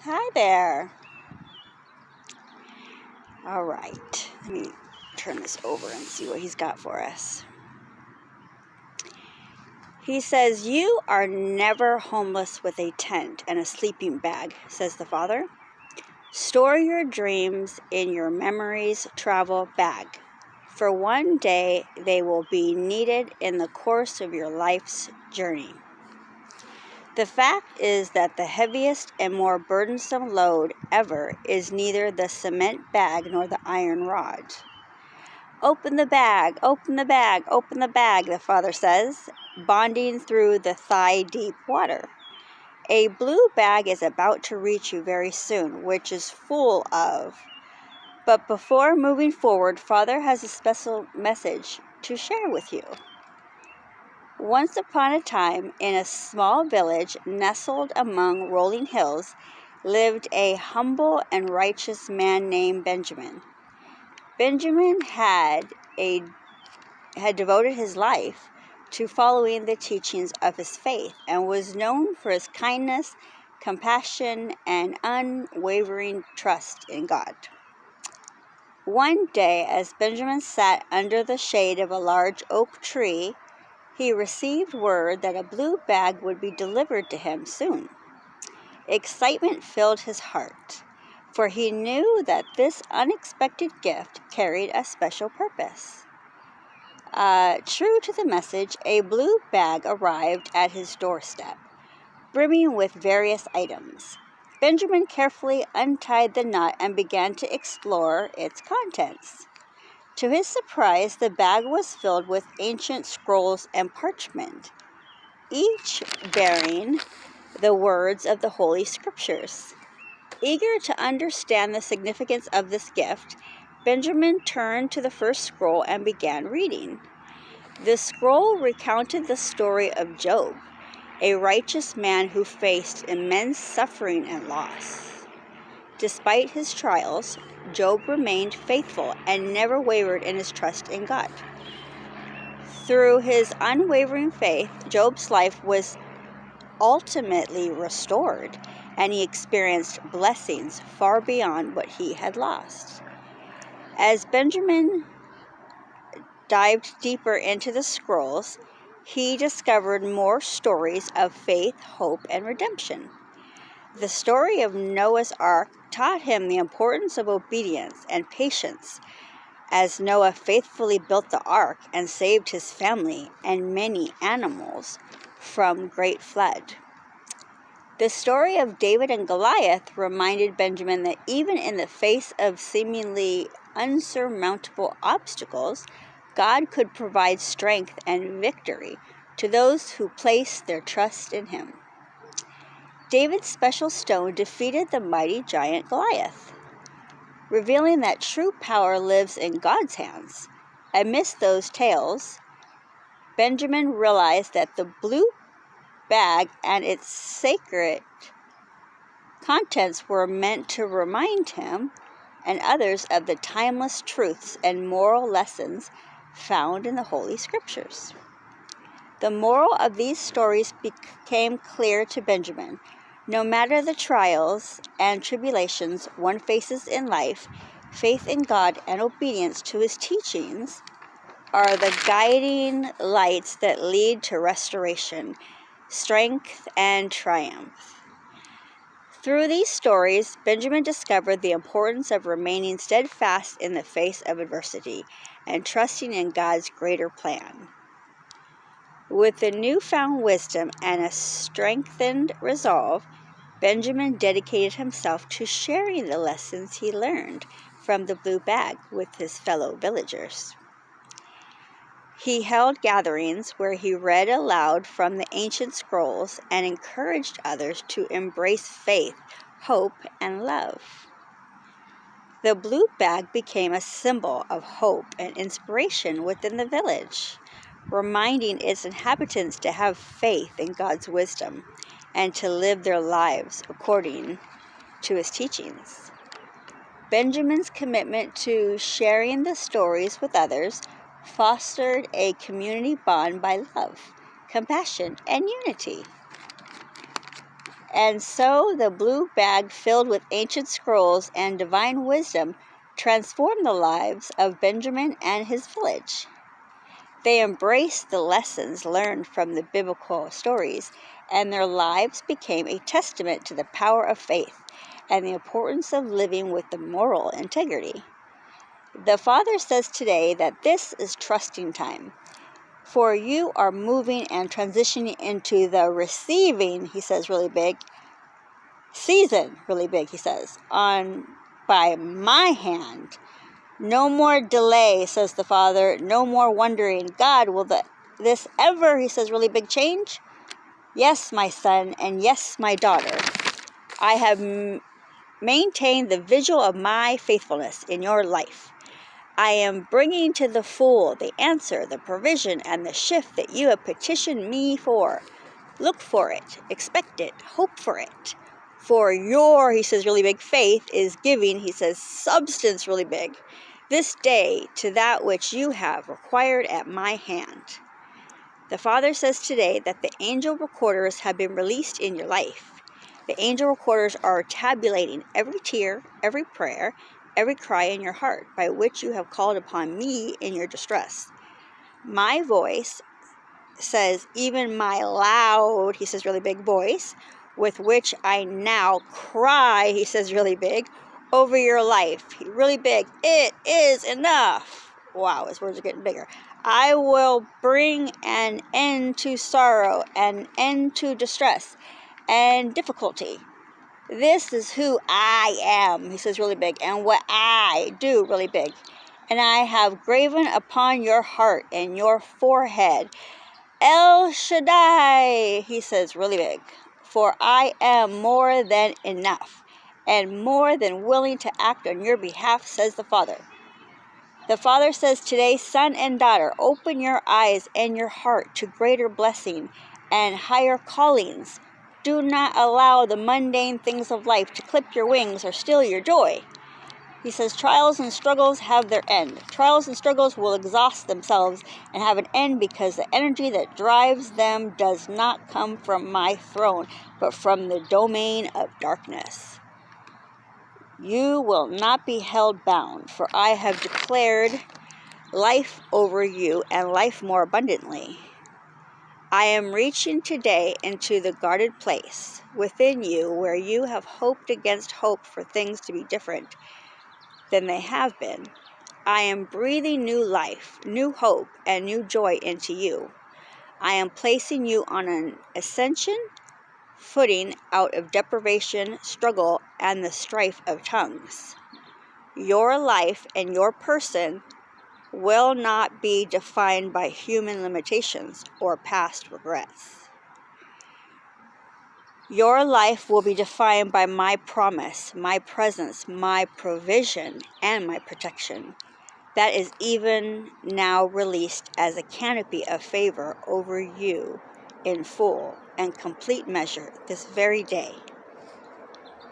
Hi there. All right, let me turn this over and see what he's got for us. He says, "You are never homeless with a tent and a sleeping bag," says the Father. "Store your dreams in your memories travel bag, for one day they will be needed in the course of your life's journey." The fact is that the heaviest and more burdensome load ever is neither the cement bag nor the iron rod. "Open the bag, open the bag, open the bag," the Father says, bonding through the thigh-deep water. A blue bag is about to reach you very soon, which is full of. But before moving forward, Father has a special message to share with you. Once upon a time, in a small village nestled among rolling hills, lived a humble and righteous man named Benjamin. Benjamin had devoted his life to following the teachings of his faith and was known for his kindness, compassion, and unwavering trust in God. One day, as Benjamin sat under the shade of a large oak tree, he received word that a blue bag would be delivered to him soon. Excitement filled his heart, for he knew that this unexpected gift carried a special purpose. True to the message, a blue bag arrived at his doorstep, brimming with various items. Benjamin carefully untied the knot and began to explore its contents. To his surprise, the bag was filled with ancient scrolls and parchment, each bearing the words of the Holy Scriptures. Eager to understand the significance of this gift, Benjamin turned to the first scroll and began reading. The scroll recounted the story of Job, a righteous man who faced immense suffering and loss. Despite his trials, Job remained faithful and never wavered in his trust in God. Through his unwavering faith, Job's life was ultimately restored, and he experienced blessings far beyond what he had lost. As Benjamin dived deeper into the scrolls, he discovered more stories of faith, hope, and redemption. The story of Noah's Ark taught him the importance of obedience and patience, as Noah faithfully built the ark and saved his family and many animals from great flood. The story of David and Goliath reminded Benjamin that even in the face of seemingly unsurmountable obstacles, God could provide strength and victory to those who place their trust in him. David's special stone defeated the mighty giant Goliath, revealing that true power lives in God's hands. Amidst those tales, Benjamin realized that the blue bag and its sacred contents were meant to remind him and others of the timeless truths and moral lessons found in the Holy Scriptures. The moral of these stories became clear to Benjamin. No matter the trials and tribulations one faces in life, faith in God and obedience to his teachings are the guiding lights that lead to restoration, strength, and triumph. Through these stories, Benjamin discovered the importance of remaining steadfast in the face of adversity and trusting in God's greater plan. With the newfound wisdom and a strengthened resolve, Benjamin dedicated himself to sharing the lessons he learned from the blue bag with his fellow villagers. He held gatherings where he read aloud from the ancient scrolls and encouraged others to embrace faith, hope, and love. The blue bag became a symbol of hope and inspiration within the village, reminding its inhabitants to have faith in God's wisdom and to live their lives according to his teachings. Benjamin's commitment to sharing the stories with others fostered a community bond by love, compassion, and unity. And so the blue bag filled with ancient scrolls and divine wisdom transformed the lives of Benjamin and his village. They embraced the lessons learned from the biblical stories, and their lives became a testament to the power of faith and the importance of living with the moral integrity. The Father says today that this is trusting time, for you are moving and transitioning into the receiving, he says really big, season, really big, he says, on by my hand. No more delay, says the Father. No more wondering, God, will this ever, he says, really big, change? Yes, my son, and yes, my daughter. I have maintained the vigil of my faithfulness in your life. I am bringing to the full the answer, the provision, and the shift that you have petitioned me for. Look for it, expect it, hope for it. For your, he says, really big, faith is giving, he says, substance, really big, this day to that which you have required at my hand. The Father says today that the angel recorders have been released in your life. The angel recorders are tabulating every tear, every prayer, every cry in your heart by which you have called upon me in your distress. My voice says, even my loud, he says, really big voice, with which I now cry, he says, really big, over your life. Really big. It is enough. Wow, his words are getting bigger. I will bring an end to sorrow, an end to distress and difficulty. This is who I am, he says, really big, and what I do, really big. And I have graven upon your heart and your forehead, El Shaddai, he says, really big, for I am more than enough and more than willing to act on your behalf, says the Father. The Father says today, son and daughter, open your eyes and your heart to greater blessing and higher callings. Do not allow the mundane things of life to clip your wings or steal your joy. He says trials and struggles have their end. Trials and struggles will exhaust themselves and have an end because the energy that drives them does not come from my throne, but from the domain of darkness. You will not be held bound, for I have declared life over you and life more abundantly. I am reaching today into the guarded place within you where you have hoped against hope for things to be different than they have been. I am breathing new life, new hope, and new joy into you. I am placing you on an ascension footing out of deprivation, struggle, and the strife of tongues. Your life and your person will not be defined by human limitations or past regrets. Your life will be defined by my promise, my presence, my provision, and my protection. That is even now released as a canopy of favor over you in full and complete measure this very day.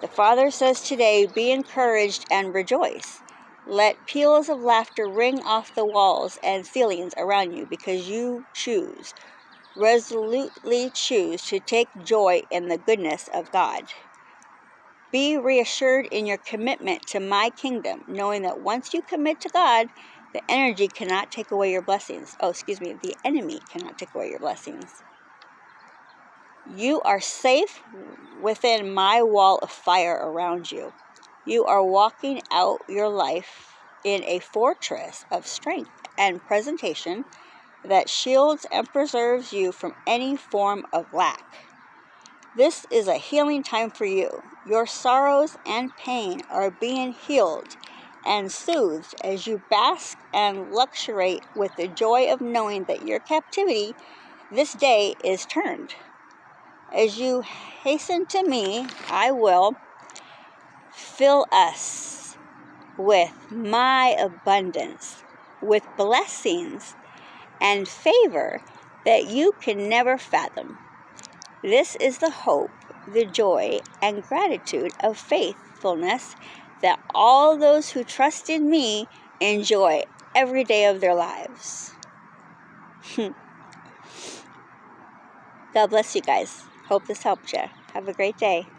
The Father says today, be encouraged and rejoice. Let peals of laughter ring off the walls and ceilings around you because you resolutely choose to take joy in the goodness of God. Be reassured in your commitment to my kingdom, knowing that once you commit to God, the energy cannot take away your blessings. The enemy cannot take away your blessings. You are safe within my wall of fire around you. You are walking out your life in a fortress of strength and presentation that shields and preserves you from any form of lack. This is a healing time for you. Your sorrows and pain are being healed and soothed as you bask and luxuriate with the joy of knowing that your captivity this day is turned. As you hasten to me, I will fill us with my abundance, with blessings and favor that you can never fathom. This is the hope, the joy, and gratitude of faithfulness that all those who trust in me enjoy every day of their lives. God bless you guys. Hope this helped you. Have a great day.